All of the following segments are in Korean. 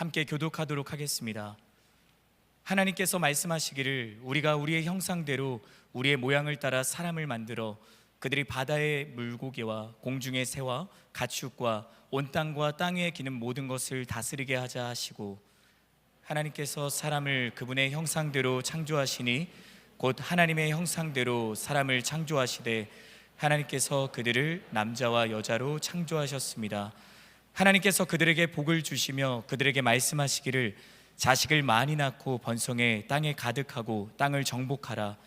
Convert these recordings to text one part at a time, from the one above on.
함께 교독하도록 하겠습니다. 하나님께서 말씀하시기를 우리가 우리의 형상대로 우리의 모양을 따라 사람을 만들어 그들이 바다의 물고기와 공중의 새와 가축과 온 땅과 땅 위에 기는 모든 것을 다스리게 하자 하시고, 하나님께서 사람을 그분의 형상대로 창조하시니 곧 하나님의 형상대로 사람을 창조하시되 하나님께서 그들을 남자와 여자로 창조하셨습니다. 하나님께서 그들에게 복을 주시며 그들에게 말씀하시기를 자식을 많이 낳고 번성해 땅에 가득하고 땅을 정복하라.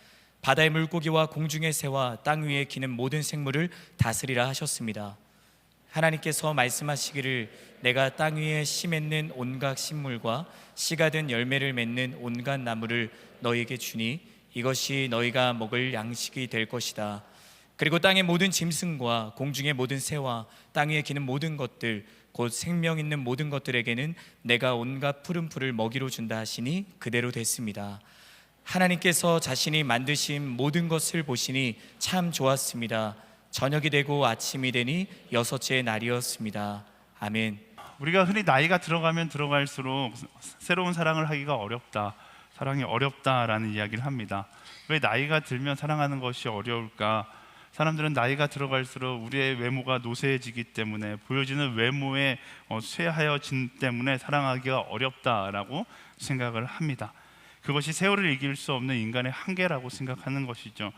바다의 물고기와 공중의 새와 땅 위에 기는 모든 생물을 다스리라 하셨습니다. 하나님께서 말씀하시기를 내가 땅 위에 씨 맺는 온갖 식물과 씨가 든 열매를 맺는 온갖 나무를 너희에게 주니 이것이 너희가 먹을 양식이 될 것이다. 그리고 땅의 모든 짐승과 공중의 모든 새와 땅 위에 기는 모든 것들 곧 생명 있는 모든 것들에게는 내가 온갖 푸른 풀을 먹이로 준다 하시니 그대로 됐습니다. 하나님께서 자신이 만드신 모든 것을 보시니 참 좋았습니다. 저녁이 되고 아침이 되니 여섯째 날이었습니다. 아멘. 우리가 흔히 나이가 들어가면 들어갈수록 새로운 사랑을 하기가 어렵다, 사랑이 어렵다라는 이야기를 합니다. 왜 나이가 들면 사랑하는 것이 어려울까? 사람들은 나이가 들어갈수록 우리의 외모가 노쇠해지기 때문에, 보여지는 외모에 쇠하여진 때문에 사랑하기가 어렵다라고 생각을 합니다. 그것이 세월을 이길 수 없는 인간의 한계라고 생각하는 것이죠.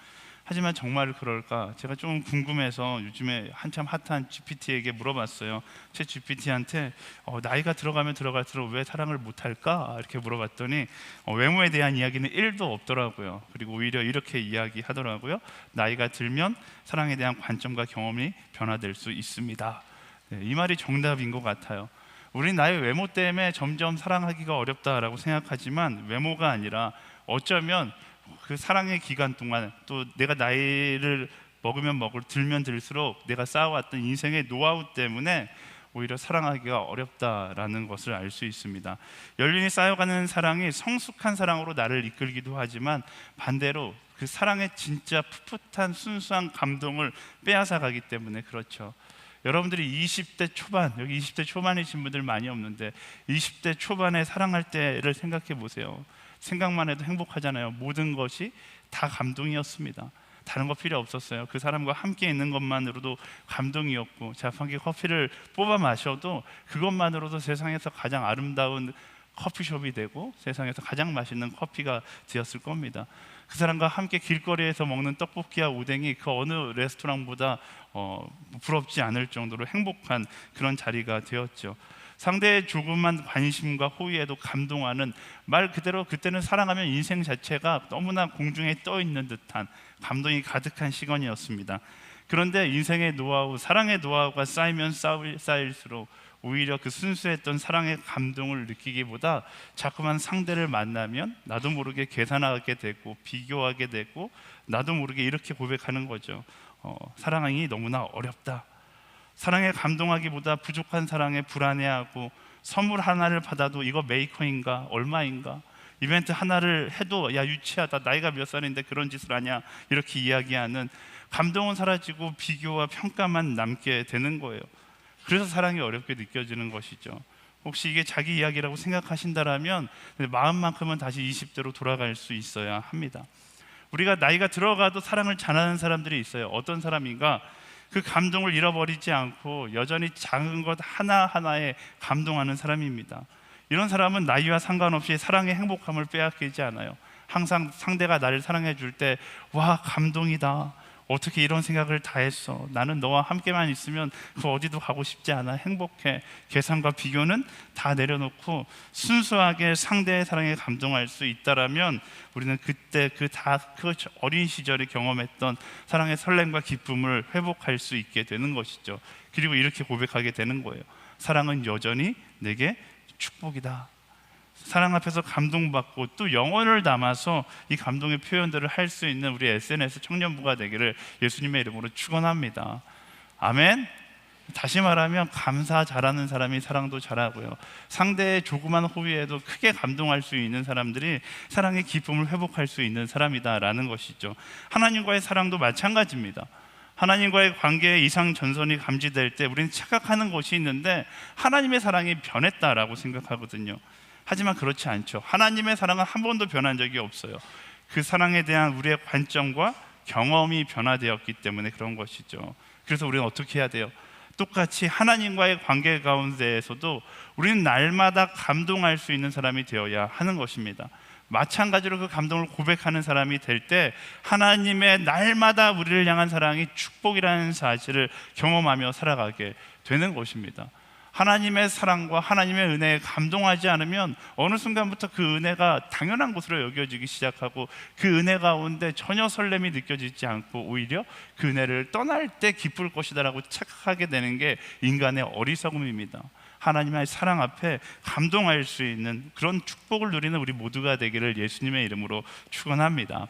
하지만 정말 그럴까? 제가 좀 궁금해서 요즘에 한참 핫한 GPT에게 물어봤어요. 제 GPT한테 나이가 들어가면 들어갈수록 왜 사랑을 못할까? 이렇게 물어봤더니 외모에 대한 이야기는 1도 없더라고요. 그리고 오히려 이렇게 이야기하더라고요. 나이가 들면 사랑에 대한 관점과 경험이 변화될 수 있습니다. 네, 이 말이 정답인 것 같아요. 우리 나의 외모 때문에 점점 사랑하기가 어렵다라고 생각하지만, 외모가 아니라 어쩌면 그 사랑의 기간 동안, 또 내가 나이를 먹으면 들면 들수록 내가 쌓아왔던 인생의 노하우 때문에 오히려 사랑하기가 어렵다라는 것을 알 수 있습니다. 연륜이 쌓여가는 사랑이 성숙한 사랑으로 나를 이끌기도 하지만, 반대로 그 사랑의 진짜 풋풋한 순수한 감동을 빼앗아가기 때문에 그렇죠. 여러분들이 20대 초반, 여기 20대 초반이신 분들 많이 없는데 20대 초반에 사랑할 때를 생각해 보세요. 생각만 해도 행복하잖아요. 모든 것이 다 감동이었습니다. 다른 거 필요 없었어요. 그 사람과 함께 있는 것만으로도 감동이었고, 자판기 커피를 뽑아 마셔도 그것만으로도 세상에서 가장 아름다운 커피숍이 되고 세상에서 가장 맛있는 커피가 되었을 겁니다. 그 사람과 함께 길거리에서 먹는 떡볶이와 오뎅이 그 어느 레스토랑보다 부럽지 않을 정도로 행복한 그런 자리가 되었죠. 상대의 조그만 관심과 호의에도 감동하는, 말 그대로 그때는 사랑하면 인생 자체가 너무나 공중에 떠 있는 듯한 감동이 가득한 시간이었습니다. 그런데 인생의 노하우, 사랑의 노하우가 쌓이면 쌓일수록 오히려 그 순수했던 사랑의 감동을 느끼기보다 자꾸만 상대를 만나면 나도 모르게 계산하게 되고 비교하게 되고, 나도 모르게 이렇게 고백하는 거죠. 사랑이 너무나 어렵다. 사랑에 감동하기보다 부족한 사랑에 불안해하고, 선물 하나를 받아도 이거 메이커인가? 얼마인가? 이벤트 하나를 해도 야 유치하다, 나이가 몇 살인데 그런 짓을 하냐, 이렇게 이야기하는, 감동은 사라지고 비교와 평가만 남게 되는 거예요. 그래서 사랑이 어렵게 느껴지는 것이죠. 혹시 이게 자기 이야기라고 생각하신다면 마음만큼은 다시 20대로 돌아갈 수 있어야 합니다. 우리가 나이가 들어가도 사랑을 잘하는 사람들이 있어요. 어떤 사람인가? 그 감동을 잃어버리지 않고 여전히 작은 것 하나하나에 감동하는 사람입니다. 이런 사람은 나이와 상관없이 사랑의 행복함을 빼앗기지 않아요. 항상 상대가 나를 사랑해 줄 때 와 감동이다, 어떻게 이런 생각을 다 했어, 나는 너와 함께만 있으면 그 어디도 가고 싶지 않아, 행복해. 계산과 비교는 다 내려놓고 순수하게 상대의 사랑에 감동할 수 있다라면, 우리는 그때 그 어린 시절에 경험했던 사랑의 설렘과 기쁨을 회복할 수 있게 되는 것이죠. 그리고 이렇게 고백하게 되는 거예요. 사랑은 여전히 내게 축복이다. 사랑 앞에서 감동받고 또 영혼을 담아서 이 감동의 표현들을 할 수 있는 우리 SNS 청년부가 되기를 예수님의 이름으로 축원합니다. 아멘. 다시 말하면 감사 잘하는 사람이 사랑도 잘하고요, 상대의 조그만 호의에도 크게 감동할 수 있는 사람들이 사랑의 기쁨을 회복할 수 있는 사람이다라는 것이죠. 하나님과의 사랑도 마찬가지입니다. 하나님과의 관계에 이상 전선이 감지될 때 우리는 착각하는 것이 있는데 하나님의 사랑이 변했다라고 생각하거든요. 하지만 그렇지 않죠. 하나님의 사랑은 한 번도 변한 적이 없어요. 그 사랑에 대한 우리의 관점과 경험이 변화되었기 때문에 그런 것이죠. 그래서 우리는 어떻게 해야 돼요? 똑같이 하나님과의 관계 가운데에서도 우리는 날마다 감동할 수 있는 사람이 되어야 하는 것입니다. 마찬가지로 그 감동을 고백하는 사람이 될 때 하나님의 날마다 우리를 향한 사랑이 축복이라는 사실을 경험하며 살아가게 되는 것입니다. 하나님의 사랑과 하나님의 은혜에 감동하지 않으면 어느 순간부터 그 은혜가 당연한 것으로 여겨지기 시작하고 그 은혜 가운데 전혀 설렘이 느껴지지 않고 오히려 그 은혜를 떠날 때 기쁠 것이다라고 착각하게 되는 게 인간의 어리석음입니다. 하나님의 사랑 앞에 감동할 수 있는 그런 축복을 누리는 우리 모두가 되기를 예수님의 이름으로 축원합니다.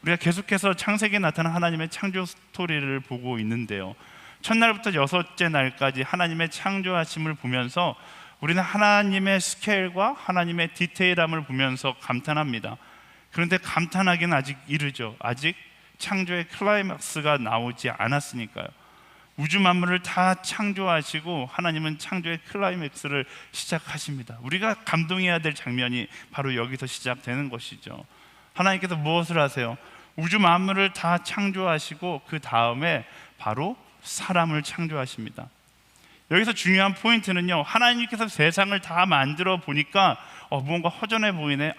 우리가 계속해서 창세기에 나타난 하나님의 창조 스토리를 보고 있는데요, 첫날부터 여섯째 날까지 하나님의 창조하심을 보면서 우리는 하나님의 스케일과 하나님의 디테일함을 보면서 감탄합니다. 그런데 감탄하기는 아직 이르죠. 아직 창조의 클라이막스가 나오지 않았으니까요. 우주 만물을 다 창조하시고 하나님은 창조의 클라이맥스를 시작하십니다. 우리가 감동해야 될 장면이 바로 여기서 시작되는 것이죠. 하나님께서 무엇을 하세요? 우주 만물을 다 창조하시고 그 다음에 바로 사람을 창조하십니다. 여기서 중요한 포인트는요, 하나님께서 세상을 다 만들어 보니까 뭔가 허전해 보이네.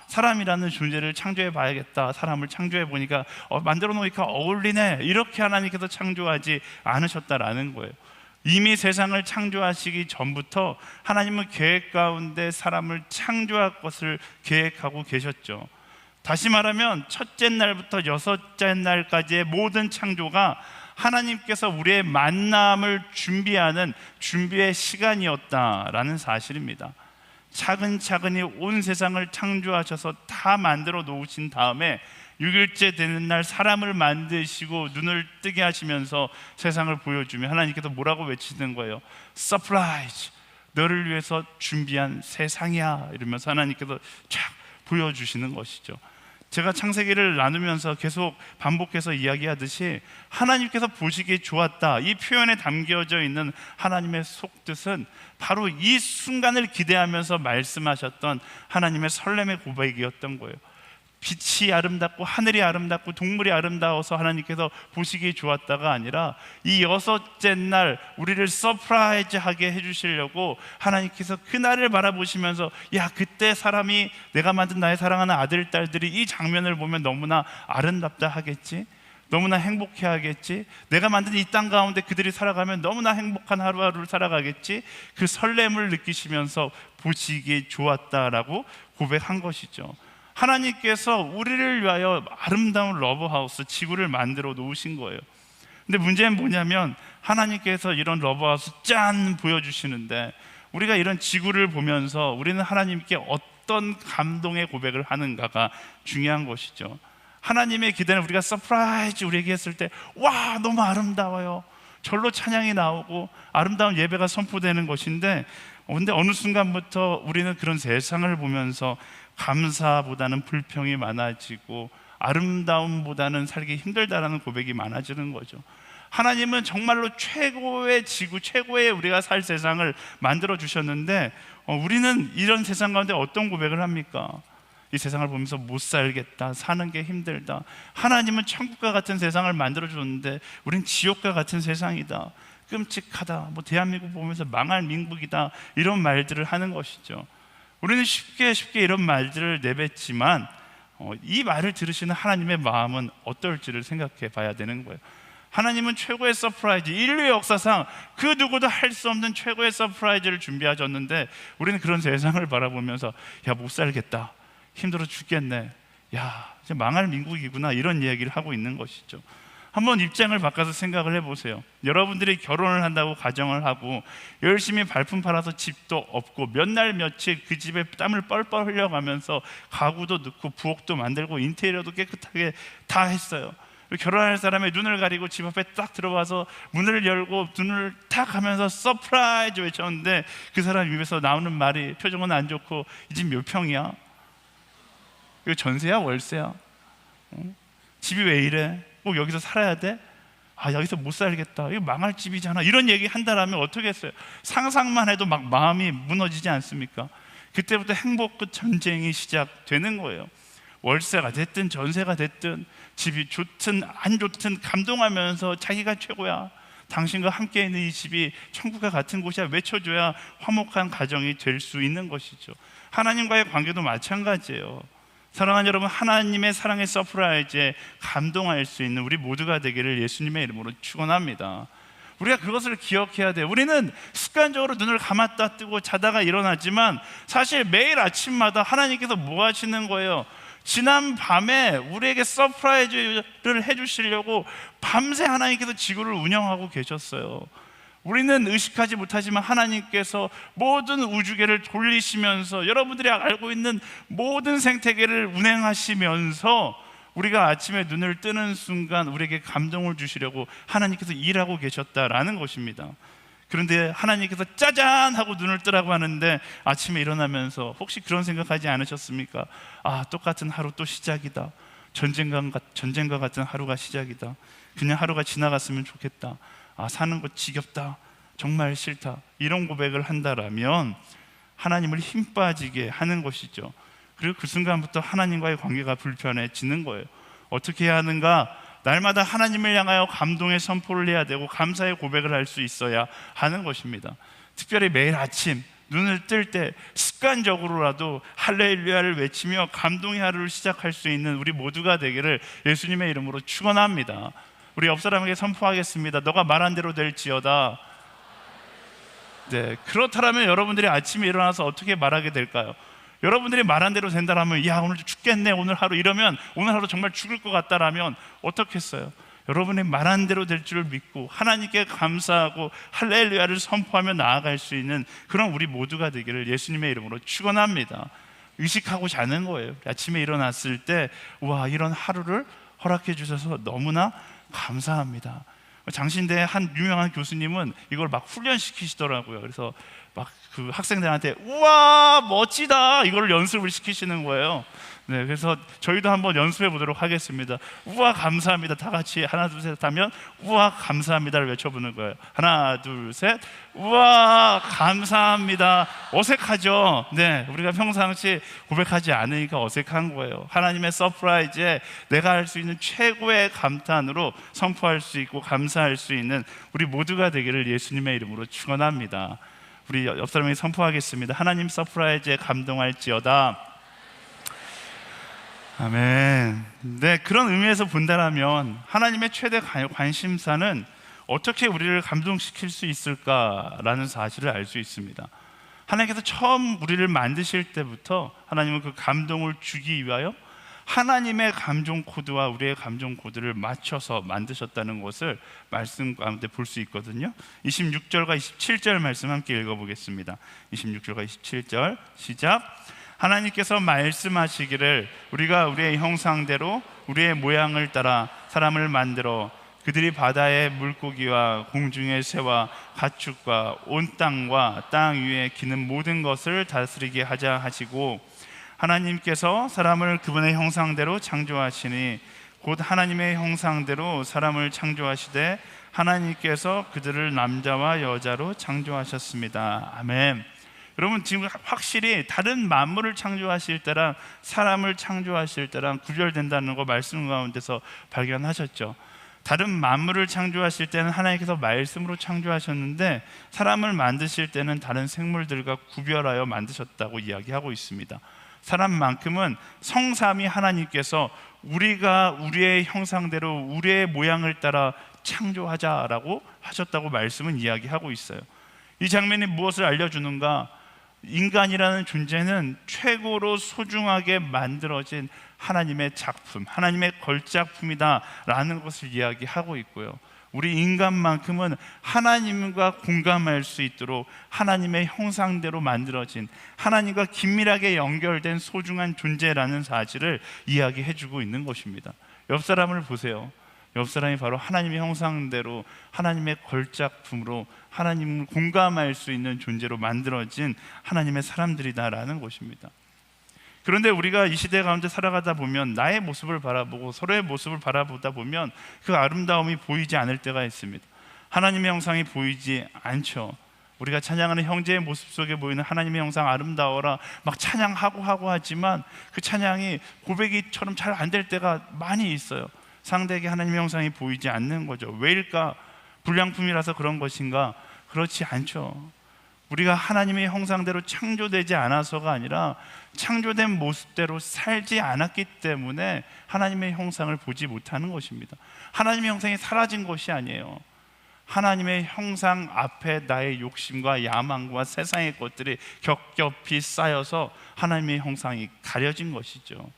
사람이라는 존재를 창조해 봐야겠다. 사람을 창조해 보니까 만들어 놓으니까 어울리네. 이렇게 하나님께서 창조하지 않으셨다라는 거예요. 이미 세상을 창조하시기 전부터 하나님은 계획 가운데 사람을 창조할 것을 계획하고 계셨죠. 다시 말하면 첫째 날부터 여섯째 날까지의 모든 창조가 하나님께서 우리의 만남을 준비하는 준비의 시간이었다라는 사실입니다. 차근차근히 온 세상을 창조하셔서 다 만들어 놓으신 다음에 6일째 되는 날 사람을 만드시고 눈을 뜨게 하시면서 세상을 보여주며 하나님께서 뭐라고 외치는 거예요? 서프라이즈! 너를 위해서 준비한 세상이야! 이러면서 하나님께서 쫙 보여주시는 것이죠. 제가 창세기를 나누면서 계속 반복해서 이야기하듯이 하나님께서 보시기에 좋았다, 이 표현에 담겨져 있는 하나님의 속뜻은 바로 이 순간을 기대하면서 말씀하셨던 하나님의 설렘의 고백이었던 거예요. 빛이 아름답고 하늘이 아름답고 동물이 아름다워서 하나님께서 보시기에 좋았다가 아니라 이 여섯째 날 우리를 서프라이즈하게 해주시려고 하나님께서 그날을 바라보시면서 그때 사람이, 내가 만든 나의 사랑하는 아들 딸들이 이 장면을 보면 너무나 아름답다 하겠지, 너무나 행복해 하겠지, 내가 만든 이 땅 가운데 그들이 살아가면 너무나 행복한 하루하루를 살아가겠지, 그 설렘을 느끼시면서 보시기에 좋았다라고 고백한 것이죠. 하나님께서 우리를 위하여 아름다운 러브하우스, 지구를 만들어 놓으신 거예요. 근데 문제는 뭐냐면 하나님께서 이런 러브하우스 짠 보여주시는데 우리가 이런 지구를 보면서 우리는 하나님께 어떤 감동의 고백을 하는가가 중요한 것이죠. 하나님의 기대는 우리가 서프라이즈 우리에게 했을 때 와 너무 아름다워요, 절로 찬양이 나오고 아름다운 예배가 선포되는 것인데, 근데 어느 순간부터 우리는 그런 세상을 보면서 감사보다는 불평이 많아지고 아름다움보다는 살기 힘들다라는 고백이 많아지는 거죠. 하나님은 정말로 최고의 지구, 최고의 우리가 살 세상을 만들어 주셨는데 우리는 이런 세상 가운데 어떤 고백을 합니까? 이 세상을 보면서 못 살겠다, 사는 게 힘들다. 하나님은 천국과 같은 세상을 만들어 줬는데 우린 지옥과 같은 세상이다, 끔찍하다, 대한민국 보면서 망할 민국이다, 이런 말들을 하는 것이죠. 우리는 쉽게 이런 말들을 내뱉지만 이 말을 들으시는 하나님의 마음은 어떨지를 생각해 봐야 되는 거예요. 하나님은 최고의 서프라이즈, 인류 역사상 그 누구도 할 수 없는 최고의 서프라이즈를 준비하셨는데 우리는 그런 세상을 바라보면서 못 살겠다, 힘들어 죽겠네, 이제 망할 민국이구나, 이런 이야기를 하고 있는 것이죠. 한번 입장을 바꿔서 생각을 해보세요. 여러분들이 결혼을 한다고 가정을 하고 열심히 발품 팔아서 집도 없고 몇 날 며칠 그 집에 땀을 뻘뻘 흘려가면서 가구도 넣고 부엌도 만들고 인테리어도 깨끗하게 다 했어요. 결혼할 사람의 눈을 가리고 집 앞에 딱 들어와서 문을 열고 눈을 탁 하면서 서프라이즈 외쳤는데 그 사람 입에서 나오는 말이, 표정은 안 좋고 이 집 몇 평이야? 이거 전세야 월세야? 집이 왜 이래? 꼭 여기서 살아야 돼? 여기서 못 살겠다, 이거 망할 집이잖아, 이런 얘기 한다라면 어떻게 했어요? 상상만 해도 막 마음이 무너지지 않습니까? 그때부터 행복 끝 전쟁이 시작되는 거예요. 월세가 됐든 전세가 됐든 집이 좋든 안 좋든 감동하면서 자기가 최고야, 당신과 함께 있는 이 집이 천국과 같은 곳이야 외쳐줘야 화목한 가정이 될 수 있는 것이죠. 하나님과의 관계도 마찬가지예요. 사랑하는 여러분, 하나님의 사랑의 서프라이즈에 감동할 수 있는 우리 모두가 되기를 예수님의 이름으로 축원합니다. 우리가 그것을 기억해야 돼요. 우리는 습관적으로 눈을 감았다 뜨고 자다가 일어나지만 사실 매일 아침마다 하나님께서 뭐 하시는 거예요? 지난 밤에 우리에게 서프라이즈를 해주시려고 밤새 하나님께서 지구를 운영하고 계셨어요. 우리는 의식하지 못하지만 하나님께서 모든 우주계를 돌리시면서 여러분들이 알고 있는 모든 생태계를 운행하시면서 우리가 아침에 눈을 뜨는 순간 우리에게 감동을 주시려고 하나님께서 일하고 계셨다라는 것입니다. 그런데 하나님께서 짜잔 하고 눈을 뜨라고 하는데 아침에 일어나면서 혹시 그런 생각하지 않으셨습니까? 똑같은 하루 또 시작이다, 전쟁과 같은 하루가 시작이다, 그냥 하루가 지나갔으면 좋겠다, 사는 것 지겹다, 정말 싫다, 이런 고백을 한다라면 하나님을 힘 빠지게 하는 것이죠. 그리고 그 순간부터 하나님과의 관계가 불편해지는 거예요. 어떻게 해야 하는가? 날마다 하나님을 향하여 감동의 선포를 해야 되고 감사의 고백을 할 수 있어야 하는 것입니다. 특별히 매일 아침 눈을 뜰 때 습관적으로라도 할렐루야를 외치며 감동의 하루를 시작할 수 있는 우리 모두가 되기를 예수님의 이름으로 축원합니다. 우리 옆 사람에게 선포하겠습니다. 너가 말한 대로 될지어다. 네, 그렇다면 여러분들이 아침에 일어나서 어떻게 말하게 될까요? 여러분들이 말한 대로 된다라면 오늘 죽겠네, 오늘 하루, 이러면 오늘 하루 정말 죽을 것 같다라면 어떻겠어요? 여러분이 말한 대로 될 줄을 믿고 하나님께 감사하고 할렐루야를 선포하며 나아갈 수 있는 그런 우리 모두가 되기를 예수님의 이름으로 축원합니다. 의식하고 자는 거예요. 아침에 일어났을 때 이런 하루를 허락해 주셔서 너무나 감사합니다. 장신대 한 유명한 교수님은 이걸 막 훈련시키시더라고요. 그래서 막 그 학생들한테 우와 멋지다, 이걸 연습을 시키시는 거예요. 네, 그래서 저희도 한번 연습해 보도록 하겠습니다. 우와 감사합니다. 다 같이 하나 둘 셋 하면 우와 감사합니다를 외쳐보는 거예요. 하나 둘 셋, 우와 감사합니다. 어색하죠? 네, 우리가 평상시 고백하지 않으니까 어색한 거예요. 하나님의 서프라이즈에 내가 할 수 있는 최고의 감탄으로 선포할 수 있고 감사할 수 있는 우리 모두가 되기를 예수님의 이름으로 축원합니다. 우리 옆 사람에게 선포하겠습니다. 하나님 서프라이즈에 감동할지어다. 아멘. 네, 그런 의미에서 본다라면 하나님의 최대 관심사는 어떻게 우리를 감동시킬 수 있을까라는 사실을 알 수 있습니다. 하나님께서 처음 우리를 만드실 때부터 하나님은 그 감동을 주기 위하여 하나님의 감정 코드와 우리의 감정 코드를 맞춰서 만드셨다는 것을 말씀 가운데 볼 수 있거든요. 26절과 27절 말씀 함께 읽어보겠습니다. 26절과 27절 시작. 하나님께서 말씀하시기를 우리가 우리의 형상대로 우리의 모양을 따라 사람을 만들어 그들이 바다의 물고기와 공중의 새와 가축과 온 땅과 땅 위에 기는 모든 것을 다스리게 하자 하시고, 하나님께서 사람을 그분의 형상대로 창조하시니 곧 하나님의 형상대로 사람을 창조하시되 하나님께서 그들을 남자와 여자로 창조하셨습니다. 아멘. 여러분, 지금 확실히 다른 만물을 창조하실 때랑 사람을 창조하실 때랑 구별된다는 거 말씀 가운데서 발견하셨죠. 다른 만물을 창조하실 때는 하나님께서 말씀으로 창조하셨는데 사람을 만드실 때는 다른 생물들과 구별하여 만드셨다고 이야기하고 있습니다. 사람만큼은 성삼위 하나님께서 우리가 우리의 형상대로 우리의 모양을 따라 창조하자라고 하셨다고 말씀은 이야기하고 있어요. 이 장면이 무엇을 알려주는가? 인간이라는 존재는 최고로 소중하게 만들어진 하나님의 작품, 하나님의 걸작품이다라는 것을 이야기하고 있고요. 우리 인간만큼은 하나님과 공감할 수 있도록 하나님의 형상대로 만들어진 하나님과 긴밀하게 연결된 소중한 존재라는 사실을 이야기해주고 있는 것입니다. 옆 사람을 보세요. 옆 사람이 바로 하나님의 형상대로 하나님의 걸작품으로 하나님을 공감할 수 있는 존재로 만들어진 하나님의 사람들이다라는 것입니다. 그런데 우리가 이 시대 가운데 살아가다 보면 나의 모습을 바라보고 서로의 모습을 바라보다 보면 그 아름다움이 보이지 않을 때가 있습니다. 하나님의 형상이 보이지 않죠. 우리가 찬양하는 형제의 모습 속에 보이는 하나님의 형상 아름다워라 막 찬양하고 하지만 그 찬양이 고백이처럼 잘 안 될 때가 많이 있어요. 상대에게 하나님의 형상이 보이지 않는 거죠. 왜일까? 불량품이라서 그런 것인가? 그렇지 않죠. 우리가 하나님의 형상대로 창조되지 않아서가 아니라 창조된 모습대로 살지 않았기 때문에 하나님의 형상을 보지 못하는 것입니다. 하나님의 형상이 사라진 것이 아니에요. 하나님의 형상 앞에 나의 욕심과 야망과 세상의 것들이 겹겹이 쌓여서 하나님의 형상이 가려진 것이죠.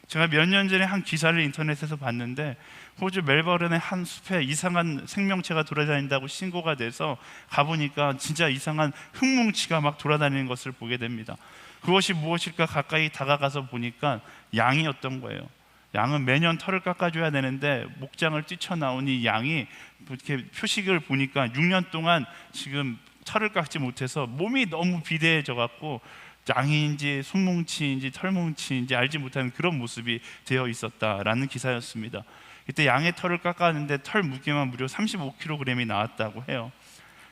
제가 몇 년 전에 한 기사를 인터넷에서 봤는데 호주 멜버른의 한 숲에 이상한 생명체가 돌아다닌다고 신고가 돼서 가보니까 진짜 이상한 흙뭉치가 막 돌아다니는 것을 보게 됩니다. 그것이 무엇일까 가까이 다가가서 보니까 양이었던 거예요. 양은 매년 털을 깎아줘야 되는데 목장을 뛰쳐나온 이 양이 이렇게 표식을 보니까 6년 동안 지금 털을 깎지 못해서 몸이 너무 비대해져 갖고 양인지 손뭉치인지 털뭉치인지 알지 못하는 그런 모습이 되어 있었다라는 기사였습니다. 이때 양의 털을 깎았는데 털 무게만 무려 35kg이 나왔다고 해요.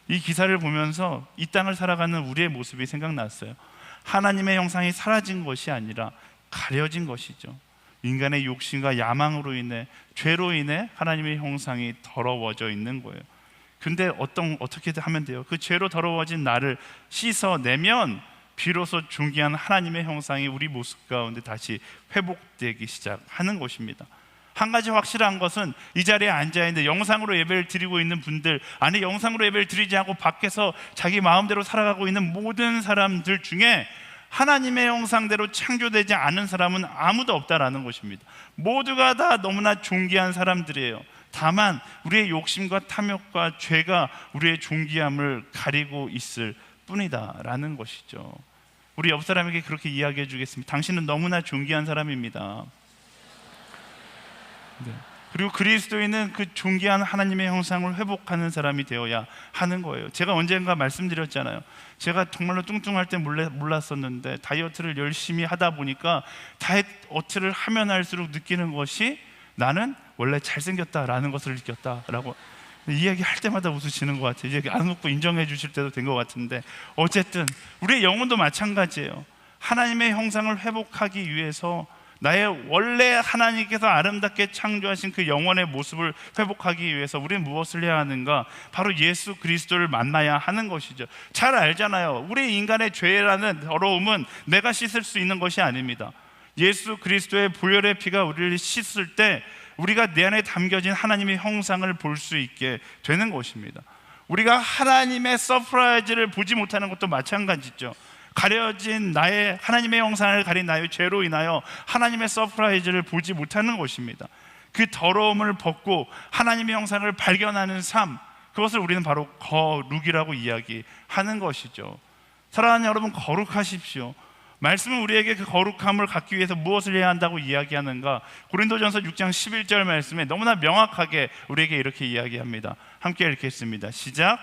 이 기사를 보면서 이 땅을 살아가는 우리의 모습이 생각났어요. 하나님의 형상이 사라진 것이 아니라 가려진 것이죠. 인간의 욕심과 야망으로 인해 죄로 인해 하나님의 형상이 더러워져 있는 거예요. 근데 어떻게 하면 돼요? 그 죄로 더러워진 나를 씻어내면 비로소 존귀한 하나님의 형상이 우리 모습 가운데 다시 회복되기 시작하는 것입니다. 한 가지 확실한 것은 이 자리에 앉아있는데 영상으로 예배를 드리고 있는 분들, 아니 영상으로 예배를 드리지 않고 밖에서 자기 마음대로 살아가고 있는 모든 사람들 중에 하나님의 형상대로 창조되지 않은 사람은 아무도 없다라는 것입니다. 모두가 다 너무나 존귀한 사람들이에요. 다만 우리의 욕심과 탐욕과 죄가 우리의 존귀함을 가리고 있을 뿐이다라는 것이죠. 우리 옆 사람에게 그렇게 이야기해 주겠습니다. 당신은 너무나 존귀한 사람입니다. 네. 그리고 그리스도인은 그 존귀한 하나님의 형상을 회복하는 사람이 되어야 하는 거예요. 제가 언젠가 말씀드렸잖아요. 제가 정말로 뚱뚱할 때 몰랐었는데 다이어트를 열심히 하다 보니까 다이어트를 하면 할수록 느끼는 것이 나는 원래 잘생겼다라는 것을 느꼈다라고 이야기 할 때마다 웃으시는 것 같아요. 이제 안 웃고 인정해 주실 때도 된 것 같은데 어쨌든 우리의 영혼도 마찬가지예요. 하나님의 형상을 회복하기 위해서 나의 원래 하나님께서 아름답게 창조하신 그 영혼의 모습을 회복하기 위해서 우리는 무엇을 해야 하는가? 바로 예수 그리스도를 만나야 하는 것이죠. 잘 알잖아요. 우리 인간의 죄라는 더러움은 내가 씻을 수 있는 것이 아닙니다. 예수 그리스도의 보혈의 피가 우리를 씻을 때 우리가 내 안에 담겨진 하나님의 형상을 볼 수 있게 되는 것입니다. 우리가 하나님의 서프라이즈를 보지 못하는 것도 마찬가지죠. 가려진 나의 하나님의 형상을 가린 나의 죄로 인하여 하나님의 서프라이즈를 보지 못하는 것입니다. 그 더러움을 벗고 하나님의 형상을 발견하는 삶, 그것을 우리는 바로 거룩이라고 이야기하는 것이죠. 사랑하는 여러분, 거룩하십시오. 말씀은 우리에게 그 거룩함을 갖기 위해서 무엇을 해야 한다고 이야기하는가? 고린도전서 6장 11절 말씀에 너무나 명확하게 우리에게 이렇게 이야기합니다. 함께 읽겠습니다. 시작.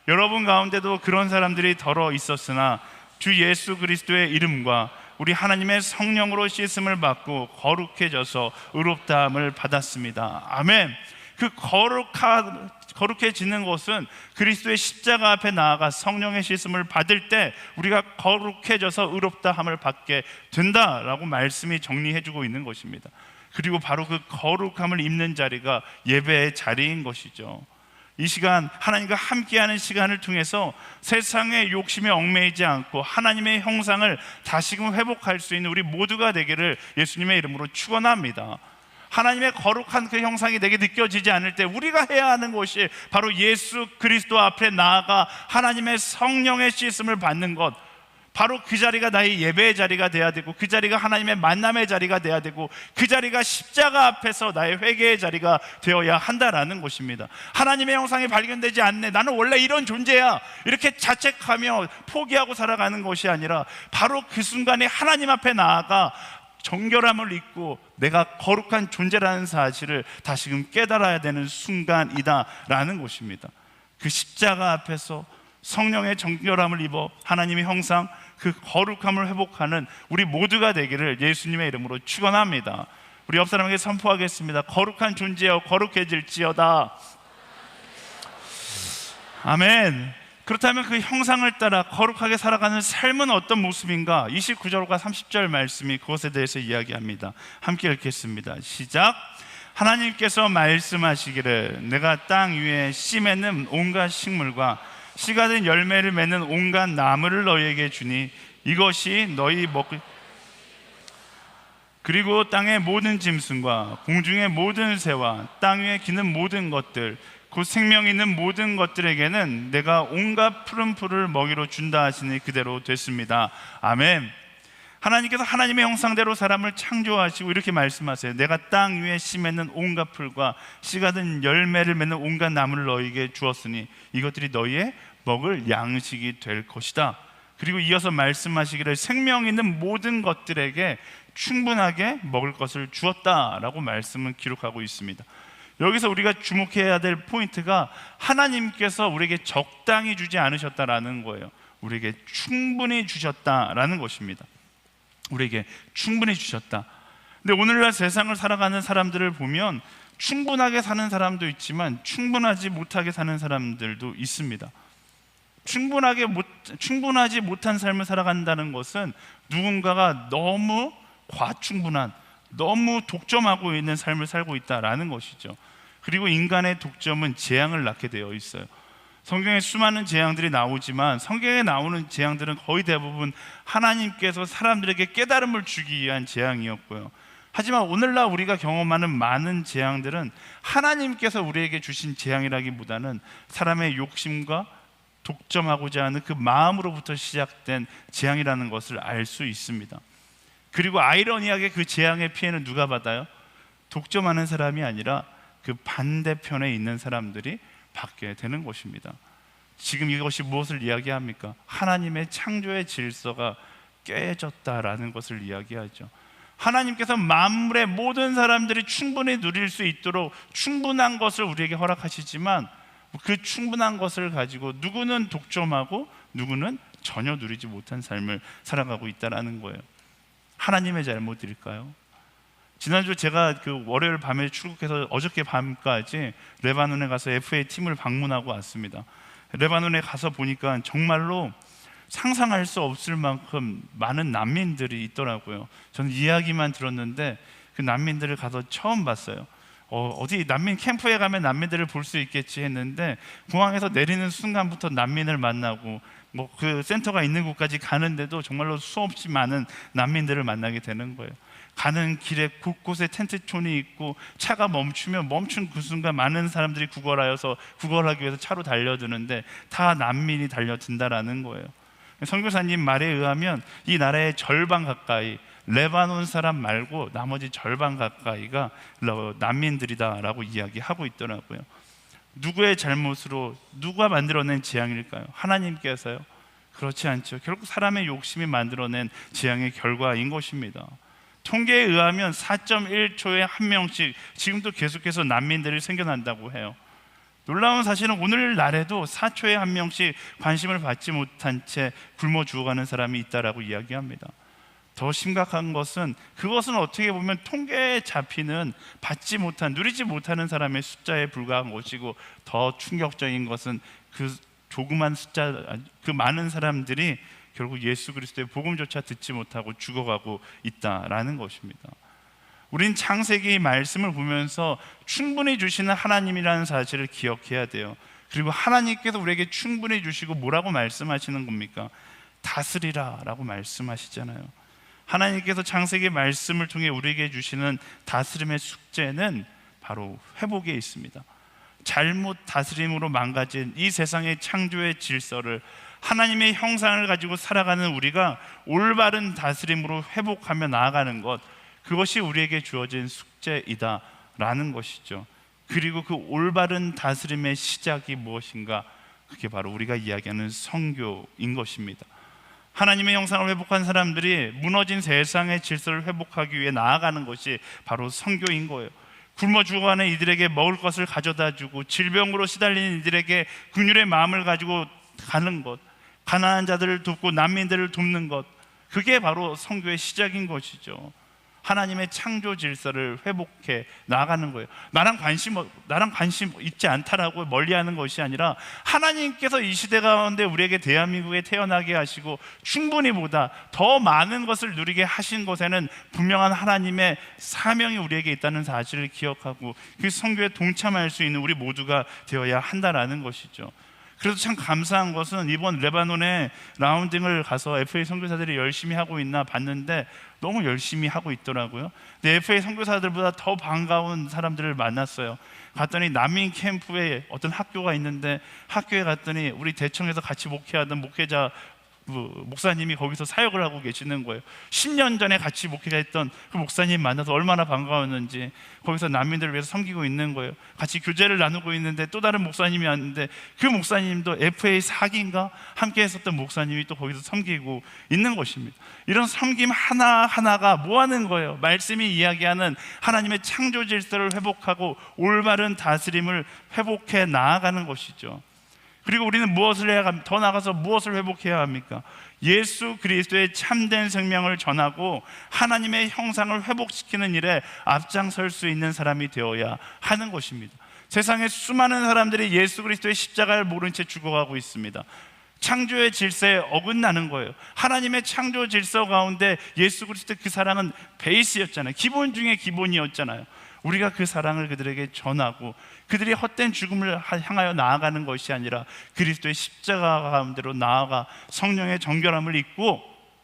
여러분 가운데도 그런 사람들이 더러 있었으나 주 예수 그리스도의 이름과 우리 하나님의 성령으로 씻음을 받고 거룩해져서 의롭다함을 받았습니다. 아멘. 그 거룩해지는 것은 그리스도의 십자가 앞에 나아가 성령의 씻음을 받을 때 우리가 거룩해져서 의롭다함을 받게 된다라고 말씀이 정리해주고 있는 것입니다. 그리고 바로 그 거룩함을 입는 자리가 예배의 자리인 것이죠. 이 시간 하나님과 함께하는 시간을 통해서 세상의 욕심에 얽매이지 않고 하나님의 형상을 다시금 회복할 수 있는 우리 모두가 되기를 예수님의 이름으로 축원합니다. 하나님의 거룩한 그 형상이 내게 느껴지지 않을 때 우리가 해야 하는 것이 바로 예수 그리스도 앞에 나아가 하나님의 성령의 씻음을 받는 것, 바로 그 자리가 나의 예배의 자리가 돼야 되고 그 자리가 하나님의 만남의 자리가 돼야 되고 그 자리가 십자가 앞에서 나의 회개의 자리가 되어야 한다라는 것입니다. 하나님의 형상이 발견되지 않네, 나는 원래 이런 존재야, 이렇게 자책하며 포기하고 살아가는 것이 아니라 바로 그 순간에 하나님 앞에 나아가 정결함을 잊고 내가 거룩한 존재라는 사실을 다시금 깨달아야 되는 순간이다라는 것입니다. 그 십자가 앞에서 성령의 정결함을 입어 하나님의 형상, 그 거룩함을 회복하는 우리 모두가 되기를 예수님의 이름으로 축원합니다. 우리 옆 사람에게 선포하겠습니다. 거룩한 존재여 거룩해질지어다. 아멘. 그렇다면 그 형상을 따라 거룩하게 살아가는 삶은 어떤 모습인가? 29절과 30절 말씀이 그것에 대해서 이야기합니다. 함께 읽겠습니다. 시작. 하나님께서 말씀하시기를 내가 땅 위에 씨 맺는 온갖 식물과 씨가 든 열매를 맺는 온갖 나무를 너희에게 주니 이것이 너희 먹을 그리고 땅의 모든 짐승과 공중의 모든 새와 땅 위에 기는 모든 것들 곧 생명 있는 모든 것들에게는 내가 온갖 푸른 풀을 먹이로 준다 하시니 그대로 됐습니다. 아멘. 하나님께서 하나님의 형상대로 사람을 창조하시고 이렇게 말씀하세요. 내가 땅 위에 씨 맺는 온갖 풀과 씨가 든 열매를 맺는 온갖 나무를 너희에게 주었으니 이것들이 너희의 먹을 양식이 될 것이다. 그리고 이어서 말씀하시기를 생명 있는 모든 것들에게 충분하게 먹을 것을 주었다라고 말씀을 기록하고 있습니다. 여기서 우리가 주목해야 될 포인트가 하나님께서 우리에게 적당히 주지 않으셨다라는 거예요. 우리에게 충분히 주셨다라는 것입니다. 우리에게 충분히 주셨다. 근데 오늘날 세상을 살아가는 사람들을 보면 충분하게 사는 사람도 있지만 충분하지 못하게 사는 사람들도 있습니다. 충분하지 못한 삶을 살아간다는 것은 누군가가 너무 과충분한, 너무 독점하고 있는 삶을 살고 있다라는 것이죠. 그리고 인간의 독점은 재앙을 낳게 되어 있어요. 성경에 수많은 재앙들이 나오지만 성경에 나오는 재앙들은 거의 대부분 하나님께서 사람들에게 깨달음을 주기 위한 재앙이었고요. 하지만 오늘날 우리가 경험하는 많은 재앙들은 하나님께서 우리에게 주신 재앙이라기보다는 사람의 욕심과 독점하고자 하는 그 마음으로부터 시작된 재앙이라는 것을 알 수 있습니다. 그리고 아이러니하게 그 재앙의 피해는 누가 받아요? 독점하는 사람이 아니라 그 반대편에 있는 사람들이 받게 되는 것입니다. 지금 이것이 무엇을 이야기합니까? 하나님의 창조의 질서가 깨졌다라는 것을 이야기하죠. 하나님께서 만물의 모든 사람들이 충분히 누릴 수 있도록 충분한 것을 우리에게 허락하시지만 그 충분한 것을 가지고 누구는 독점하고 누구는 전혀 누리지 못한 삶을 살아가고 있다는 거예요. 하나님의 잘못일까요? 지난주 제가 그 월요일 밤에 출국해서 어저께 밤까지 레바논에 가서 FA 팀을 방문하고 왔습니다. 레바논에 가서 보니까 정말로 상상할 수 없을 만큼 많은 난민들이 있더라고요. 저는 이야기만 들었는데 그 난민들을 가서 처음 봤어요. 어디 난민 캠프에 가면 난민들을 볼 수 있겠지 했는데 공항에서 내리는 순간부터 난민을 만나고 뭐 그 센터가 있는 곳까지 가는데도 정말로 수없이 많은 난민들을 만나게 되는 거예요. 가는 길에 곳곳에 텐트촌이 있고 차가 멈추면 멈춘 그 순간 많은 사람들이 구걸하기 위해서 차로 달려드는데 다 난민이 달려든다라는 거예요. 선교사님 말에 의하면 이 나라의 절반 가까이 레바논 사람 말고 나머지 절반 가까이가 난민들이다라고 이야기하고 있더라고요. 누구의 잘못으로 누가 만들어낸 재앙일까요? 하나님께서요? 그렇지 않죠. 결국 사람의 욕심이 만들어낸 재앙의 결과인 것입니다. 통계에 의하면 4.1초에 한 명씩 지금도 계속해서 난민들이 생겨난다고 해요. 놀라운 사실은 오늘날에도 4초에 한 명씩 관심을 받지 못한 채 굶어 죽어가는 사람이 있다라고 이야기합니다. 더 심각한 것은 그것은 어떻게 보면 통계에 잡히는 받지 못한, 누리지 못하는 사람의 숫자에 불과한 것이고 더 충격적인 것은 그 조그만 숫자, 그 많은 사람들이 결국 예수 그리스도의 복음조차 듣지 못하고 죽어가고 있다라는 것입니다. 우린 창세기 말씀을 보면서 충분히 주시는 하나님이라는 사실을 기억해야 돼요. 그리고 하나님께서 우리에게 충분히 주시고 뭐라고 말씀하시는 겁니까? 다스리라 라고 말씀하시잖아요. 하나님께서 창세기 말씀을 통해 우리에게 주시는 다스림의 숙제는 바로 회복에 있습니다. 잘못 다스림으로 망가진 이 세상의 창조의 질서를 하나님의 형상을 가지고 살아가는 우리가 올바른 다스림으로 회복하며 나아가는 것, 그것이 우리에게 주어진 숙제이다라는 것이죠. 그리고 그 올바른 다스림의 시작이 무엇인가? 그게 바로 우리가 이야기하는 선교인 것입니다. 하나님의 형상을 회복한 사람들이 무너진 세상의 질서를 회복하기 위해 나아가는 것이 바로 선교인 거예요. 굶어 죽어가는 이들에게 먹을 것을 가져다 주고 질병으로 시달리는 이들에게 긍휼의 마음을 가지고 가는 것, 가난한 자들을 돕고 난민들을 돕는 것, 그게 바로 선교의 시작인 것이죠. 하나님의 창조 질서를 회복해 나아가는 거예요. 나랑 관심 있지 않다라고 멀리하는 것이 아니라 하나님께서 이 시대 가운데 우리에게 대한민국에 태어나게 하시고 충분히 보다 더 많은 것을 누리게 하신 것에는 분명한 하나님의 사명이 우리에게 있다는 사실을 기억하고 그 선교에 동참할 수 있는 우리 모두가 되어야 한다라는 것이죠. 그래서 참 감사한 것은 이번 레바논에 라운딩을 가서 FA 선교사들이 열심히 하고 있나 봤는데 너무 열심히 하고 있더라고요. 근데 FA 선교사들보다 더 반가운 사람들을 만났어요. 갔더니 난민 캠프에 어떤 학교가 있는데 학교에 갔더니 우리 대청에서 같이 목회하던 목사님이 거기서 사역을 하고 계시는 거예요. 10년 전에 같이 목회했던 그 목사님 만나서 얼마나 반가웠는지 거기서 난민들을 위해서 섬기고 있는 거예요. 같이 교제를 나누고 있는데 또 다른 목사님이 왔는데 그 목사님도 FA 4기인가 함께 했었던 목사님이 또 거기서 섬기고 있는 것입니다. 이런 섬김 하나하나가 뭐 하는 거예요? 말씀이 이야기하는 하나님의 창조 질서를 회복하고 올바른 다스림을 회복해 나아가는 것이죠. 그리고 우리는 무엇을 해야 합니까? 더 나아가서 무엇을 회복해야 합니까? 예수 그리스도의 참된 생명을 전하고 하나님의 형상을 회복시키는 일에 앞장설 수 있는 사람이 되어야 하는 것입니다. 세상에 수많은 사람들이 예수 그리스도의 십자가를 모른 채 죽어가고 있습니다. 창조의 질서에 어긋나는 거예요. 하나님의 창조 질서 가운데 예수 그리스도의 그 사랑은 베이스였잖아요. 기본 중에 기본이었잖아요. 우리가 그 사랑을 그들에게 전하고 그들이 헛된 죽음을 향하여 나아가는 것이 아니라 그리스도의 십자가 가운데로 나아가 성령의 정결함을 입고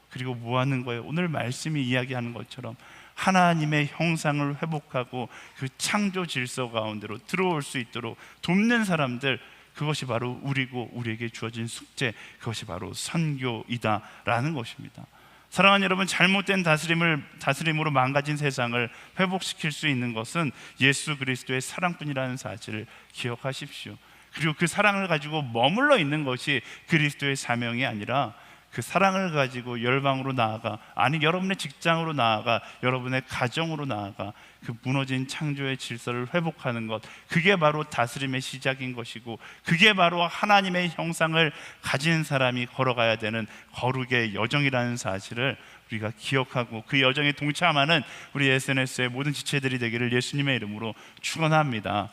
그리고 뭐 하는 거예요? 오늘 말씀이 이야기하는 것처럼 하나님의 형상을 회복하고 그 창조 질서 가운데로 들어올 수 있도록 돕는 사람들, 그것이 바로 우리에게 주어진 숙제, 그것이 바로 선교이다라는 것입니다. 사랑하는 여러분, 잘못된 다스림으로 망가진 세상을 회복시킬 수 있는 것은 예수 그리스도의 사랑뿐이라는 사실을 기억하십시오. 그리고 그 사랑을 가지고 머물러 있는 것이 그리스도의 사명이 아니라 그 사랑을 가지고 열방으로 나아가, 아니 여러분의 직장으로 나아가, 여러분의 가정으로 나아가 그 무너진 창조의 질서를 회복하는 것, 그게 바로 다스림의 시작인 것이고 그게 바로 하나님의 형상을 가진 사람이 걸어가야 되는 거룩의 여정이라는 사실을 우리가 기억하고 그 여정에 동참하는 우리 SNS의 모든 지체들이 되기를 예수님의 이름으로 축원합니다.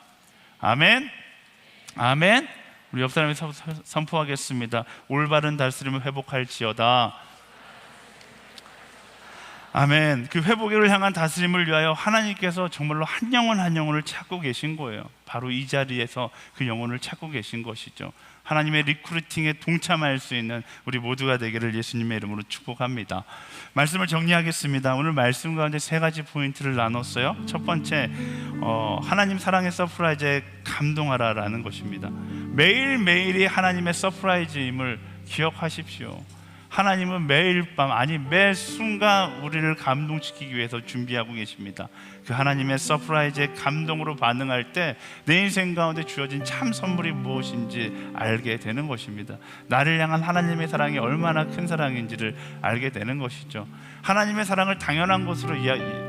아멘. 아멘. 우리 옆 사람이 선포하겠습니다. 올바른 다스림을 회복할지어다. 아멘. 그 회복을 향한 다스림을 위하여 하나님께서 정말로 한 영혼 한 영혼을 찾고 계신 거예요. 바로 이 자리에서 그 영혼을 찾고 계신 것이죠. 하나님의 리크루팅에 동참할 수 있는 우리 모두가 되기를 예수님의 이름으로 축복합니다. 말씀을 정리하겠습니다. 오늘 말씀 가운데 세 가지 포인트를 나눴어요. 첫 번째, 하나님 사랑의 서프라이즈에 감동하라라는 것입니다. 매일매일이 하나님의 서프라이즈임을 기억하십시오. 하나님은 매일 밤, 아니 매 순간 우리를 감동시키기 위해서 준비하고 계십니다. 그 하나님의 서프라이즈에 감동으로 반응할 때 내 인생 가운데 주어진 참 선물이 무엇인지 알게 되는 것입니다. 나를 향한 하나님의 사랑이 얼마나 큰 사랑인지를 알게 되는 것이죠. 하나님의 사랑을 당연한 것으로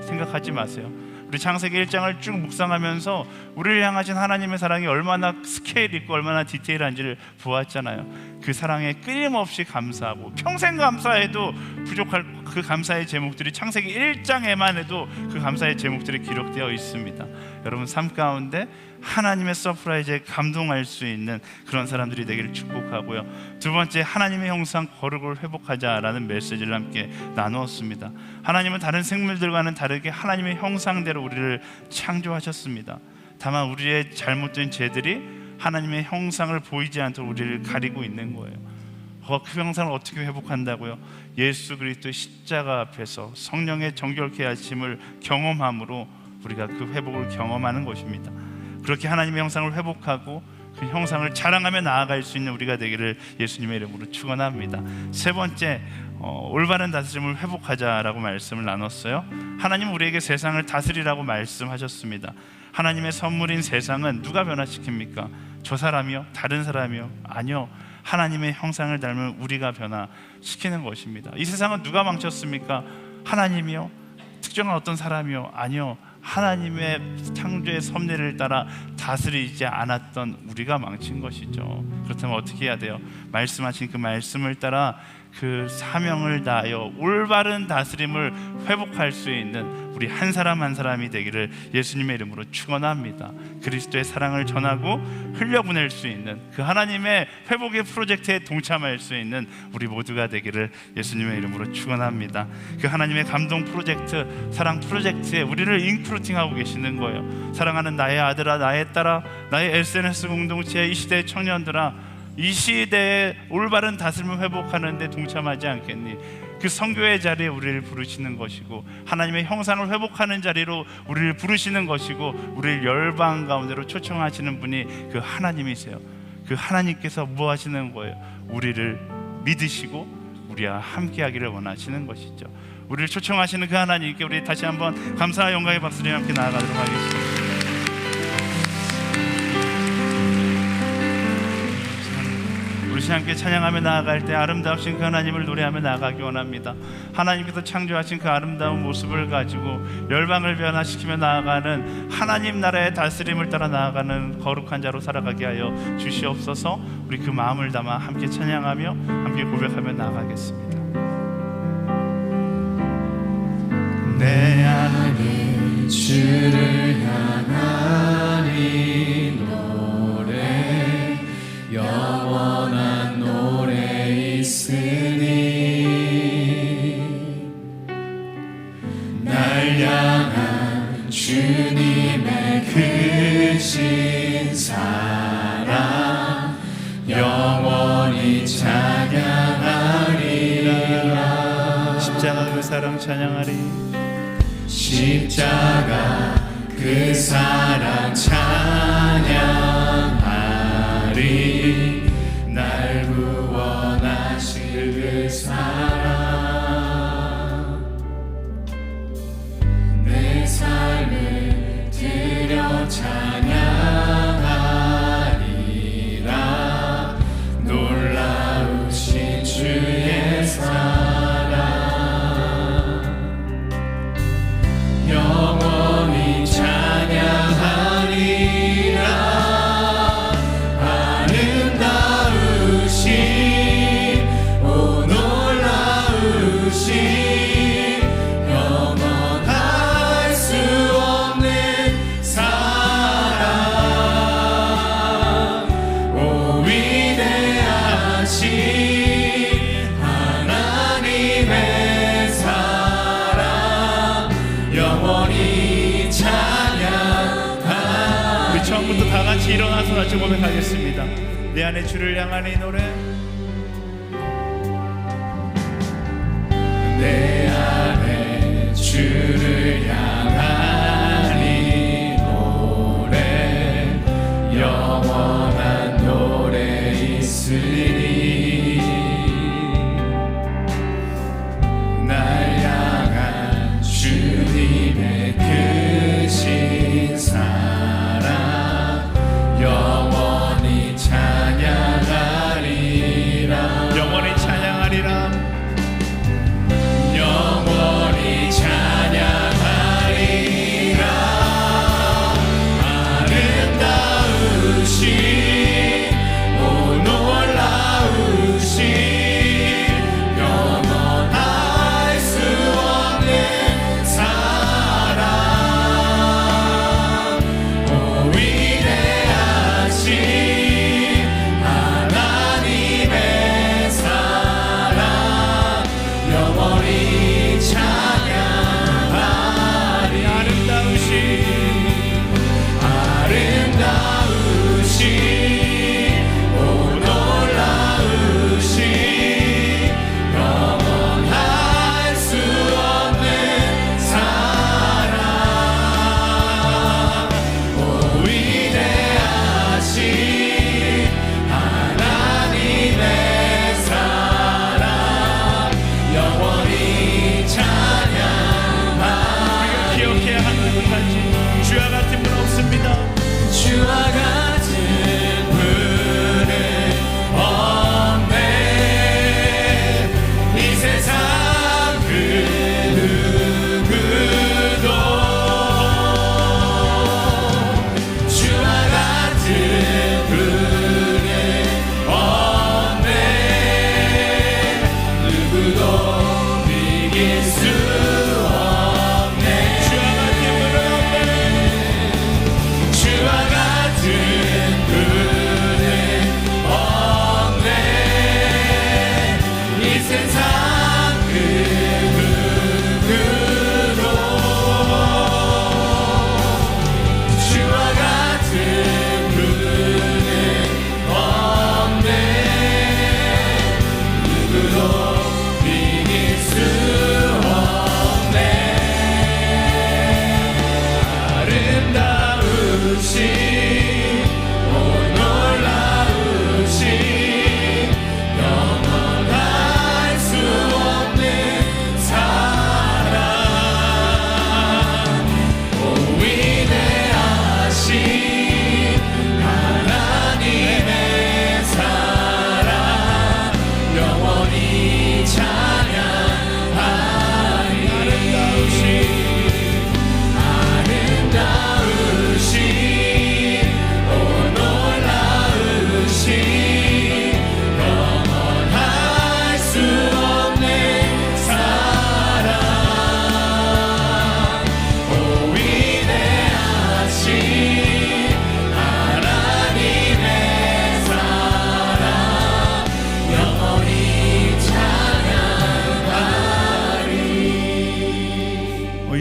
생각하지 마세요. 우리 창세기 1장을 쭉 묵상하면서 우리를 향하신 하나님의 사랑이 얼마나 스케일 있고 얼마나 디테일한지를 보았잖아요. 그 사랑에 끊임없이 감사하고 평생 감사해도 부족할 그 감사의 제목들이 창세기 1장에만 해도 그 감사의 제목들이 기록되어 있습니다. 여러분 삶 가운데 하나님의 서프라이즈에 감동할 수 있는 그런 사람들이 되기를 축복하고요. 두 번째, 하나님의 형상 거룩을 회복하자라는 메시지를 함께 나누었습니다. 하나님은 다른 생물들과는 다르게 하나님의 형상대로 우리를 창조하셨습니다. 다만 우리의 잘못된 죄들이 하나님의 형상을 보이지 않도록 우리를 가리고 있는 거예요. 그 형상을 어떻게 회복한다고요? 예수 그리스도의 십자가 앞에서 성령의 정결케 하심을 경험함으로 우리가 그 회복을 경험하는 것입니다. 그렇게 하나님의 형상을 회복하고 그 형상을 자랑하며 나아갈 수 있는 우리가 되기를 예수님의 이름으로 축원합니다. 세 번째, 올바른 다스림을 회복하자라고 말씀을 나눴어요. 하나님은 우리에게 세상을 다스리라고 말씀하셨습니다. 하나님의 선물인 세상은 누가 변화시킵니까? 저 사람이요? 다른 사람이요? 아니요. 하나님의 형상을 닮은 우리가 변화시키는 것입니다. 이 세상은 누가 망쳤습니까? 하나님이요? 특정한 어떤 사람이요? 아니요. 하나님의 창조의 섭리를 따라 다스리지 않았던 우리가 망친 것이죠. 그렇다면 어떻게 해야 돼요? 말씀하신 그 말씀을 따라 그 사명을 다하여 올바른 다스림을 회복할 수 있는 우리 한 사람 한 사람이 되기를 예수님의 이름으로 축원합니다. 그리스도의 사랑을 전하고 흘려보낼 수 있는 그 하나님의 회복의 프로젝트에 동참할 수 있는 우리 모두가 되기를 예수님의 이름으로 축원합니다. 그 하나님의 감동 프로젝트, 사랑 프로젝트에 우리를 인크루팅하고 계시는 거예요. 사랑하는 나의 아들아, 나의 딸아, 나의 SNS 공동체, 이 시대의 청년들아, 이 시대에 올바른 다스림을 회복하는 데 동참하지 않겠니? 그 선교의 자리에 우리를 부르시는 것이고, 하나님의 형상을 회복하는 자리로 우리를 부르시는 것이고, 우리를 열방 가운데로 초청하시는 분이 그 하나님이세요. 그 하나님께서 뭐 하시는 거예요? 우리를 믿으시고 우리와 함께 하기를 원하시는 것이죠. 우리를 초청하시는 그 하나님께 우리 다시 한번 감사와 영광의 박수를 함께 나아가도록 하겠습니다. 우리 함께 찬양하며 나아갈 때 아름다우신 그 하나님을 노래하며 나아가기 원합니다. 하나님께서 창조하신 그 아름다운 모습을 가지고 열방을 변화시키며 나아가는 하나님 나라의 다스림을 따라 나아가는 거룩한 자로 살아가게 하여 주시옵소서. 우리 그 마음을 담아 함께 찬양하며 함께 고백하며 나아가겠습니다. 내 안에 주를 향하니 노래, 영원한 노래 있으니 날 향한 주님의 크신 사랑 영원히 찬양하리라. 십자가 그 사랑 찬양하리. 십자가 그 사랑 찬양하리. 날 구원하실 그 사랑 내 삶을 드려 찬양하리라. 놀라우신 주의 사랑 영원히 찬양하리라. 아름다우신 오 놀라우신 영원할 수 없는 사랑 오 위대하신 하나님의 사랑 영원히 찬양하리. 우리 처음부터 다 같이 일어나서 같이 고백하겠습니다. 내 안에 주를 향한 이 노래. 내 안에 주를 향한 이 노래, 영원한 노래 있으리. 날 향한 주님의 크신 사랑 영원히 찬양하리라. 영원히 찬양하리라.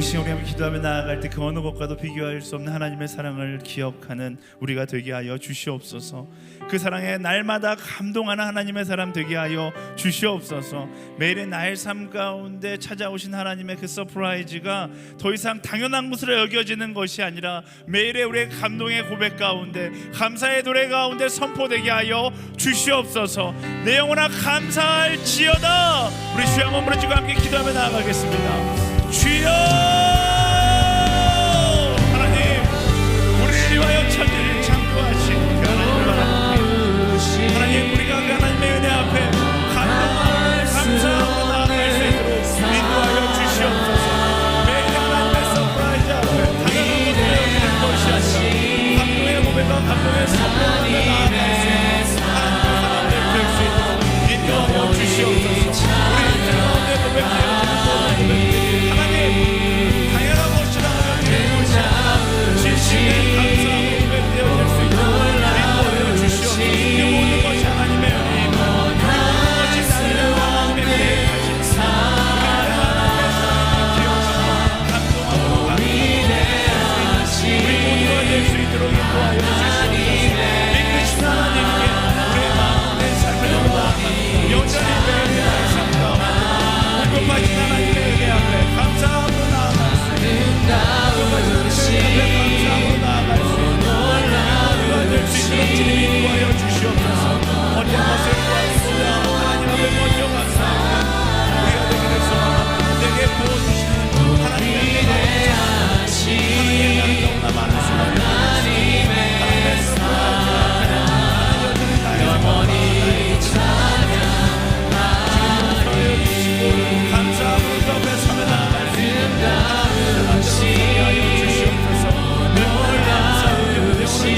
이 시간 우리 함께 기도하며 나아갈 때 그 어느 것과도 비교할 수 없는 하나님의 사랑을 기억하는 우리가 되게 하여 주시옵소서. 그 사랑에 날마다 감동하는 하나님의 사람 되게 하여 주시옵소서. 매일의 나의 삶 가운데 찾아오신 하나님의 그 서프라이즈가 더 이상 당연한 것으로 여겨지는 것이 아니라 매일의 우리의 감동의 고백 가운데, 감사의 노래 가운데 선포되게 하여 주시옵소서. 내 영혼아 감사할지어다. 우리 주여 한번 부르짖고 함께 기도하며 나아가겠습니다. 주여, 하나님 우리를 위하여 천지를 창조하신 그 하나님을 바라봅니다. 하나님, 우리가 그 하나님의 은혜 앞에 감동하고 감사하고 나아갈 수 있도록 인도하여 주시옵소서. 매일 하나님의 서프라이즈 앞에 당연한 것을 여기는 것이 아니라 감동의 고백과 감동의 선포를 하며 나아갈 수 있는 하나님의 사람들 될 수 있도록 인도하여 주시옵소서. 우리 인생 가운데 고백되어 하나님 당연한 것이라고 여기는 것이 아니라 진심의 감사하고 고백되어 될 수 있도록 인도하여 주시옵소서. 이 모든 것이 하나님의 은혜이고 모든 것이 나를 하나님의 은혜에 가진 하나님의 사랑을 기억하고 감동하고 우리 모두가 될 수 있도록 인도하여 주시옵소서. 믿으신 하나님께 우리의 마음, 내 삶을 나아가는 여전히 매일 나의 삶 가운데 공급하신 하나님의 은혜 앞에 감사하고 나아갈 수 있는 감사하고 나아갈 수 있는 우리가 될 수 있도록 주님 인도하여 주시옵소서. 어떤 것을 구하기보다 하나님 앞에 먼저 감사하고 우리가 되기를 소망합니다. 내게 부어주시는 하나님의 은혜, 하나님의 나를 너무나 많은 수고를 하나님의 수고를 하나님 여전히 나의 영원히 주님 감사하고 그 앞에 서며 나아갈 수 있는 하나님의 사랑을 하여 주시옵소서. 영원히 감사하고 영원히 주를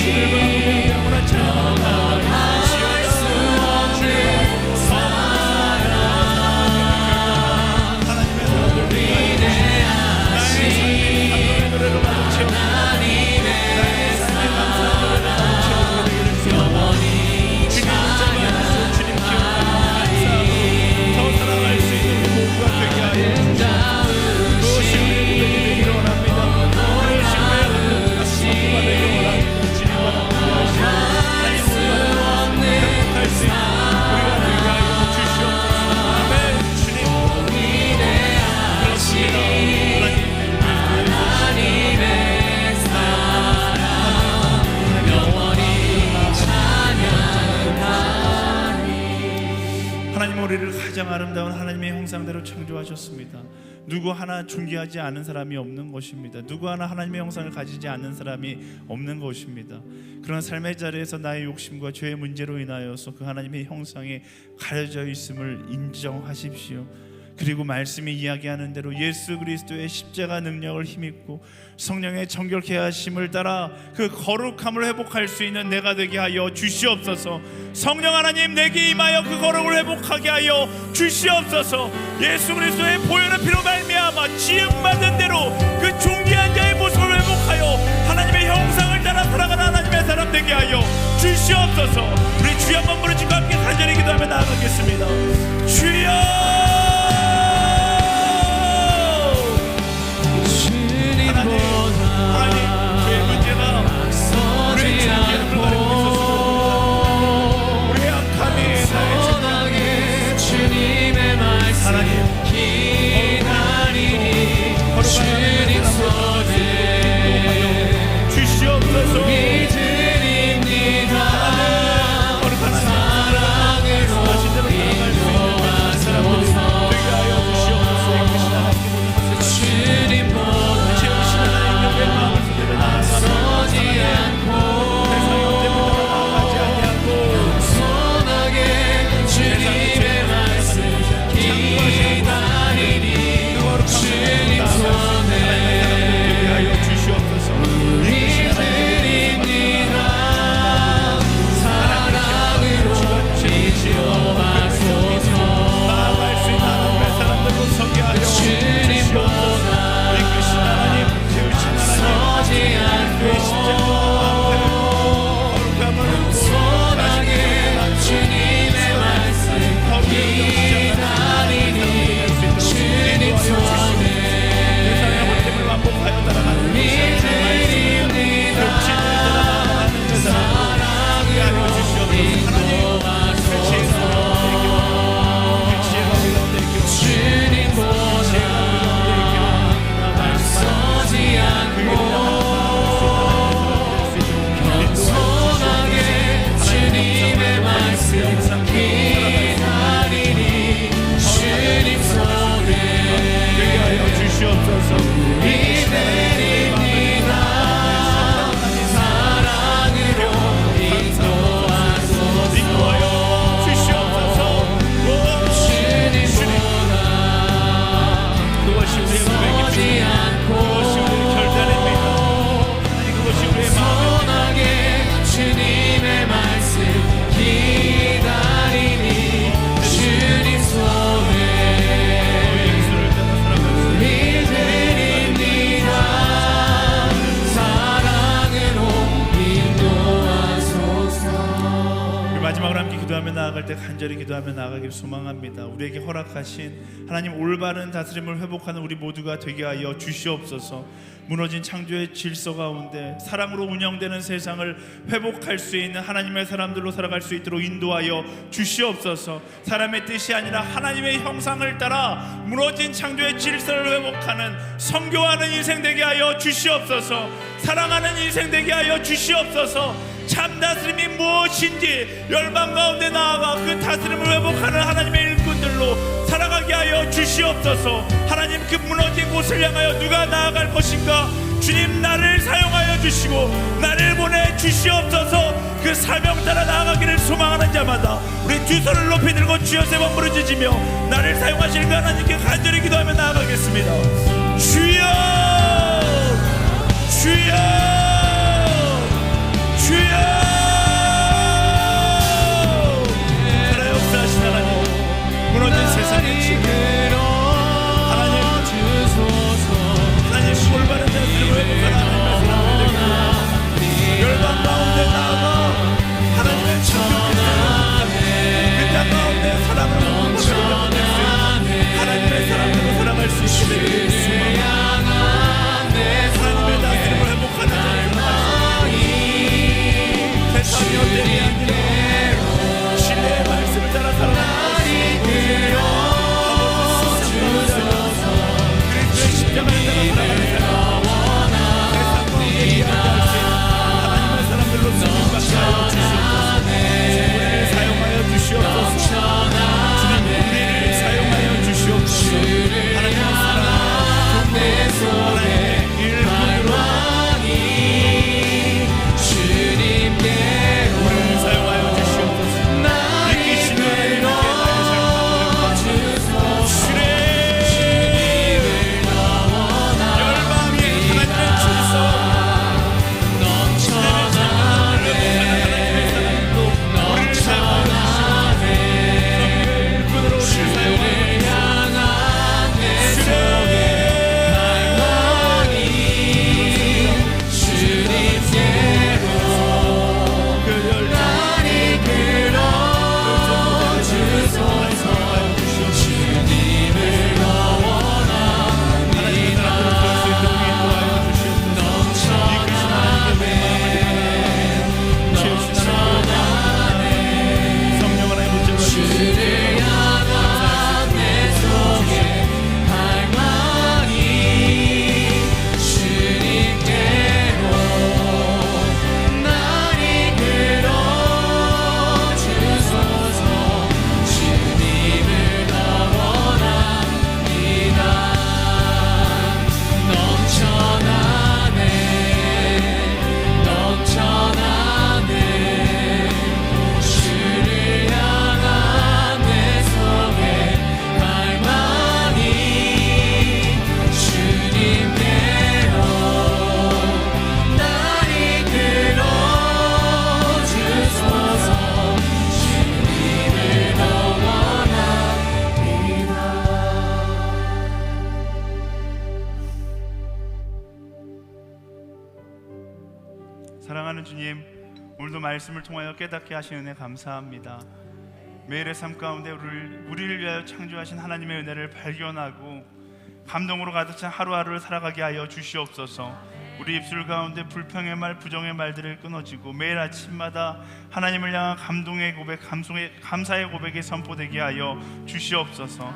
바라보며 영원한 찬양을 나아갈 수 하나님의 사랑을 위하여 나의 삶의 감동의 노래로 가득 채우고 나의 삶의 감사의 노래로 가득 채우고 되기를 소망합니다. 주님 붙잡아주시고 주님 기억하고 감사하고 더 사랑할 수 있는 우리 모두가 되게 하여 주시옵소서. 그것이 우리의 고백이 되기를 원합니다. 그것이 우리의 선포가 되기를 원합니다. 주님과 함께하시고 하나님 모두가 행복할 수 있는 우리가 되게 하여 주시옵소서. 아멘. 주님 그렇습니다. 하나님의 사랑 영원히 하나님 우리를 가장 아름다운 하나님의 형상대로 창조하셨습니다. 누구 하나 존귀하지 않은 사람이 없는 것입니다. 누구 하나 하나님의 형상을 가지지 않는 사람이 없는 것입니다. 그런 삶의 자리에서 나의 욕심과 죄의 문제로 인하여서 그 하나님의 형상이 가려져 있음을 인정하십시오. 그리고 말씀이 이야기하는 대로 예수 그리스도의 십자가 능력을 힘입고 성령의 정결케 하심을 따라 그 거룩함을 회복할 수 있는 내가 되게 하여 주시옵소서. 성령 하나님 내게 임하여 그 거룩을 회복하게 하여 주시옵소서. 예수 그리스도의 보혈의 피로 말미암아 지음받은 대로 그 존귀한 자의 모습을 회복하여 하나님의 형상을 따라 살아가는 하나님의 사람 되게 하여 주시옵소서. 우리 주여 한번 부르짖고 함께 간절히 기도하며 나아가겠습니다. 주여, 하나님, 죄의 문제가 우리의 존귀함을 가리고 있어서 우리의 악함이 나의 주님의 말씀 하나님 기다리니 주님 손을 주시옵소서. 믿으립니다. 사랑으로 인도하여 서지 않고 그것이 우리의 결단입니다. 하나님, 그것이 우리의 마음입니다. 선하게 주님의 말씀 기다리니 주님 손에 예수를 따라 살아가는 믿으립니다. 사랑으로 인도하소서. 우리 마지막으로 함께 기도하며 나아갈 때 간절히 기도하며 나아가기를 소망합니다. 우리에게 허락하신 하나님 올바른 다스림을 회복하는 우리 모두가 되게 하여 주시옵소서. 무너진 창조의 질서 가운데 사랑으로 운영되는 세상을 회복할 수 있는 하나님의 사람들로 살아갈 수 있도록 인도하여 주시옵소서. 사람의 뜻이 아니라 하나님의 형상을 따라 무너진 창조의 질서를 회복하는 성교하는 인생 되게 하여 주시옵소서. 사랑하는 인생 되게 하여 주시옵소서. 참 다스림이 무엇인지 열방 가운데 나아가 그 다스림을 회복하는 하나님의 일꾼들로 살아가게 하여 주시옵소서. 하나님, 그 무너진 곳을 향하여 누가 나아갈 것인가? 주님, 나를 사용하여 주시고 나를 보내 주시옵소서. 그 사명 따라 나아가기를 소망하는 자마다 우리 두 손을 높이 들고 주여 세 번 부르짖으며 나를 사용하실 그 하나님께 간절히 기도하며 나아가겠습니다. 주여, 주여, 주여. 살아 역사하신 하나님, 무너진 세상의 지금 하나님 올바른 다스림을 회복하는 하나님의 사람을 되게 열방 가운데 나아가 하나님의 창조의 그 땅 가운데 사랑을 넘쳐나는 하나님의 사람으로 살아갈 수 있게 되기를 소망합니다. 하나님의 다스림을 회복하는 세상이 어때냐 신뢰의 말씀을 따라 살아가는 그리스도의 십자가를 따라 살아가는 하나님의 사람들로 승리받게 하여 주시옵소서. 주님, 우리를 사용하여 주시옵소서. 하나님의 사랑, 하나님의 일꾼으로 우리를 사용하여 주시옵소서. 이기시는 하나님께 나의 삶을 주님, 열방의 하나님의 질서 사랑하는 주님, 오늘도 말씀을 통하여 깨닫게 하시는 은혜 감사합니다. 매일의 삶 가운데 우리를 위하여 창조하신 하나님의 은혜를 발견하고 감동으로 가득 찬 하루하루를 살아가게 하여 주시옵소서. 우리 입술 가운데 불평의 말, 부정의 말들을 끊어지고 매일 아침마다 하나님을 향한 감동의 고백, 감사의 고백이 선포되게 하여 주시옵소서.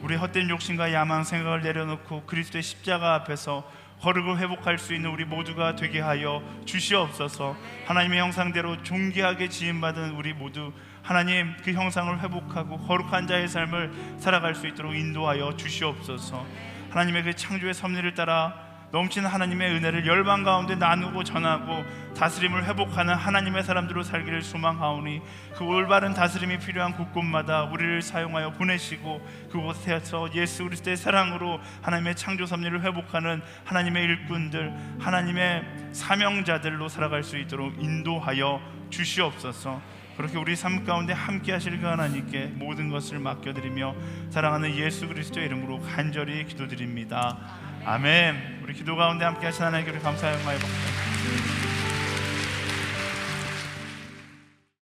우리 헛된 욕심과 야망 생각을 내려놓고 그리스도의 십자가 앞에서 거룩을 회복할 수 있는 우리 모두가 되게 하여 주시옵소서. 하나님의 형상대로 존귀하게 지음받은 우리 모두 하나님 그 형상을 회복하고 거룩한 자의 삶을 살아갈 수 있도록 인도하여 주시옵소서. 하나님의 그 창조의 섭리를 따라 넘치는 하나님의 은혜를 열방 가운데 나누고 전하고 다스림을 회복하는 하나님의 사람들로 살기를 소망하오니 그 올바른 다스림이 필요한 곳곳마다 우리를 사용하여 보내시고 그곳에서 예수 그리스도의 사랑으로 하나님의 창조 섭리를 회복하는 하나님의 일꾼들, 하나님의 사명자들로 살아갈 수 있도록 인도하여 주시옵소서. 그렇게 우리 삶 가운데 함께 하실 그 하나님께 모든 것을 맡겨드리며 사랑하는 예수 그리스도의 이름으로 간절히 기도드립니다. 아멘. 우리 기도 가운데 함께 하신 하나님께 감사의 영광을 받습니다.